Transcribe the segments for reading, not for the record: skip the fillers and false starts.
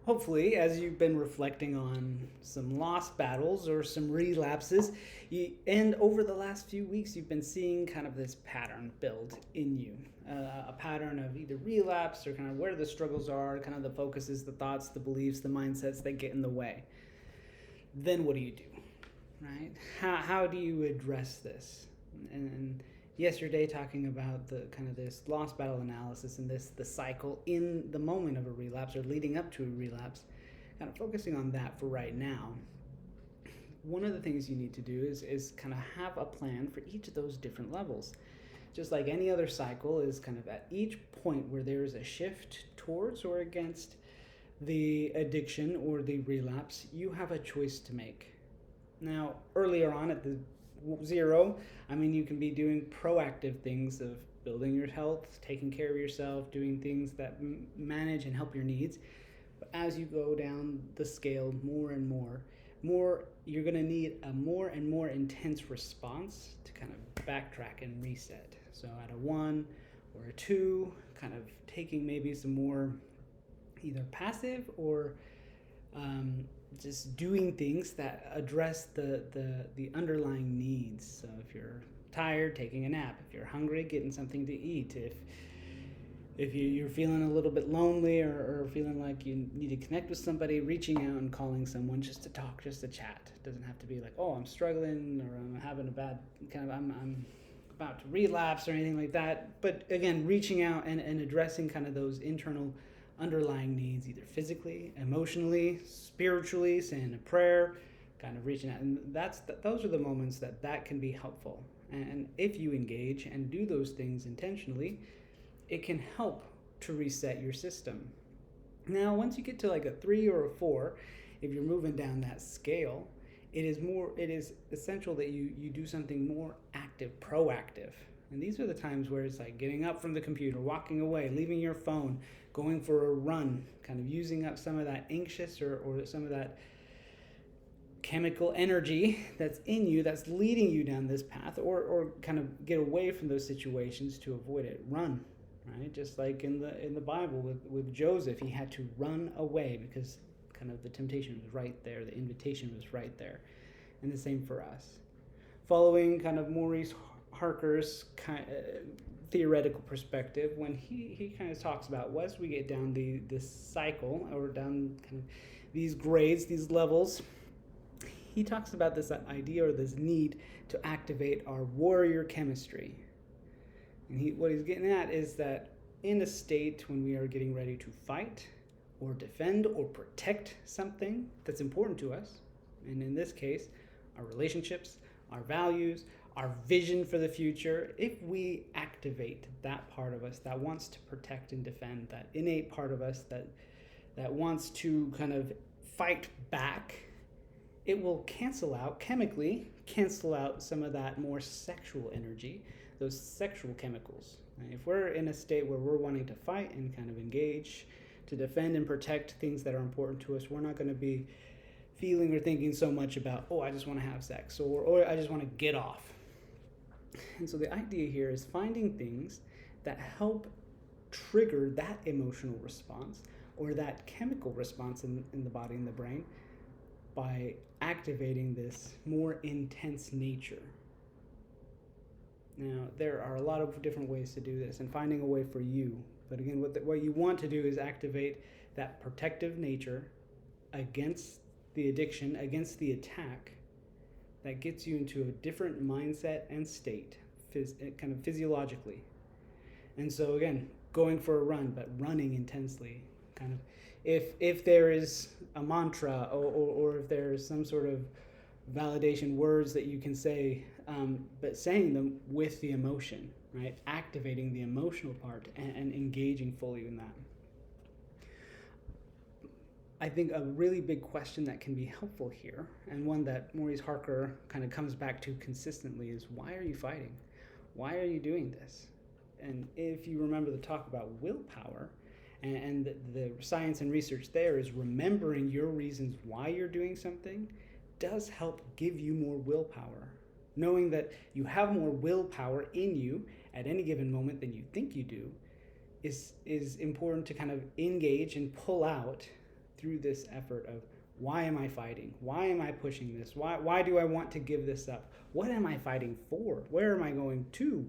Hopefully, as you've been reflecting on some lost battles or some relapses, and over the last few weeks, you've been seeing kind of this pattern build in you, a pattern of either relapse or kind of where the struggles are, kind of the focuses, the thoughts, the beliefs, the mindsets that get in the way. Then what do you do, right? How do you address this? And yesterday talking about the kind of this lost battle analysis and this the cycle in the moment of a relapse or leading up to a relapse, kind of focusing on that for right now. One of the things you need to do is kind of have a plan for each of those different levels. Just like any other cycle is kind of at each point where there is a shift towards or against the addiction or the relapse, you have a choice to make. Now, earlier on at the zero, I mean, you can be doing proactive things of building your health, taking care of yourself, doing things that manage and help your needs. But as you go down the scale more and more you're going to need a more and more intense response to kind of backtrack and reset. So at a 1 or a 2, kind of taking maybe some more either passive or just doing things that address the underlying needs. So if you're tired, taking a nap. If you're hungry, getting something to eat. If you're feeling a little bit lonely or feeling like you need to connect with somebody, reaching out and calling someone just to talk, just to chat. It doesn't have to be like, oh, I'm struggling or I'm having a bad kind of I'm about to relapse or anything like that. But again, reaching out and addressing kind of those internal underlying needs, either physically, emotionally, spiritually, saying a prayer, kind of reaching out. And those are the moments that can be helpful. And if you engage and do those things intentionally, it can help to reset your system. Now, once you get to like a 3 or a 4, if you're moving down that scale, it is essential that you do something more active, proactive. And these are the times where it's like getting up from the computer, walking away, leaving your phone, going for a run, kind of using up some of that anxious or some of that chemical energy that's in you that's leading you down this path, or kind of get away from those situations to avoid it. Run, right? Just like in the Bible with Joseph, he had to run away because kind of the temptation was right there, the invitation was right there. And the same for us. Following kind of Maurice Harker's theoretical perspective, when he kind of talks about once we get down this cycle or down kind of these grades, these levels, he talks about this idea or this need to activate our warrior chemistry. And what he's getting at is that in a state when we are getting ready to fight or defend or protect something that's important to us, and in this case, our relationships, our values, our vision for the future, if we activate that part of us that wants to protect and defend, that innate part of us that wants to kind of fight back, it will chemically cancel out some of that more sexual energy, those sexual chemicals. If we're in a state where we're wanting to fight and kind of engage to defend and protect things that are important to us, we're not going to be feeling or thinking so much about, oh, I just want to have sex or I just want to get off. And so the idea here is finding things that help trigger that emotional response or that chemical response in the body and the brain by activating this more intense nature. Now, there are a lot of different ways to do this and finding a way for you. But again, what you want to do is activate that protective nature against the addiction, against the attack, that gets you into a different mindset and state, kind of physiologically. And so again, going for a run, but running intensely, kind of if there is a mantra or if there's some sort of validation words that you can say, but saying them with the emotion, right? Activating the emotional part and engaging fully in that. I think a really big question that can be helpful here, and one that Maurice Harker kind of comes back to consistently, is why are you fighting? Why are you doing this? And if you remember the talk about willpower, and the science and research there is remembering your reasons why you're doing something does help give you more willpower. Knowing that you have more willpower in you at any given moment than you think you do is important to kind of engage and pull out through this effort of, why am I fighting? Why am I pushing this? Why do I want to give this up? What am I fighting for? Where am I going to?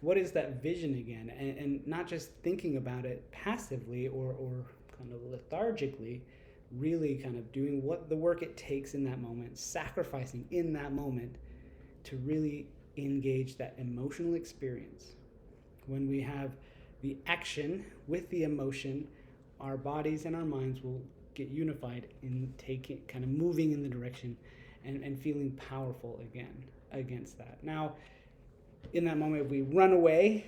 What is that vision again? And not just thinking about it passively or kind of lethargically, really kind of doing what the work it takes in that moment, sacrificing in that moment to really engage that emotional experience. When we have the action with the emotion, our bodies and our minds will get unified in taking, kind of moving in the direction and feeling powerful again against that. Now, in that moment, if we run away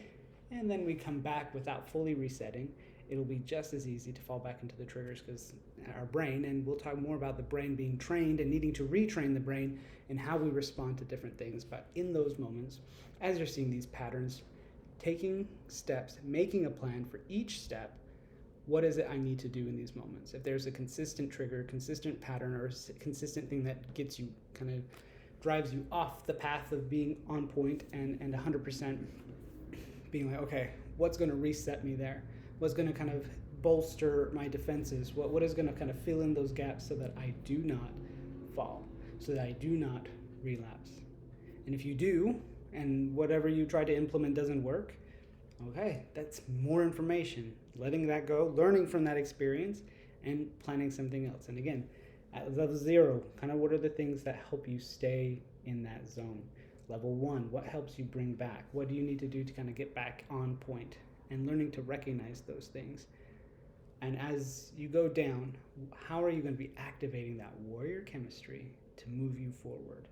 and then we come back without fully resetting, it'll be just as easy to fall back into the triggers, because our brain, and we'll talk more about the brain being trained and needing to retrain the brain and how we respond to different things. But in those moments, as you're seeing these patterns, taking steps, making a plan for each step. What is it I need to do in these moments? If there's a consistent trigger, consistent pattern, or consistent thing that gets you, kind of drives you off the path of being on point and 100% being like, okay, what's going to reset me there? What's going to kind of bolster my defenses? What is going to kind of fill in those gaps so that I do not fall, so that I do not relapse? And if you do, and whatever you try to implement doesn't work, okay, that's more information. Letting that go, learning from that experience, and planning something else. And again, at level 0, kind of what are the things that help you stay in that zone? Level 1, what helps you bring back? What do you need to do to kind of get back on point? And learning to recognize those things. And as you go down, how are you going to be activating that warrior chemistry to move you forward?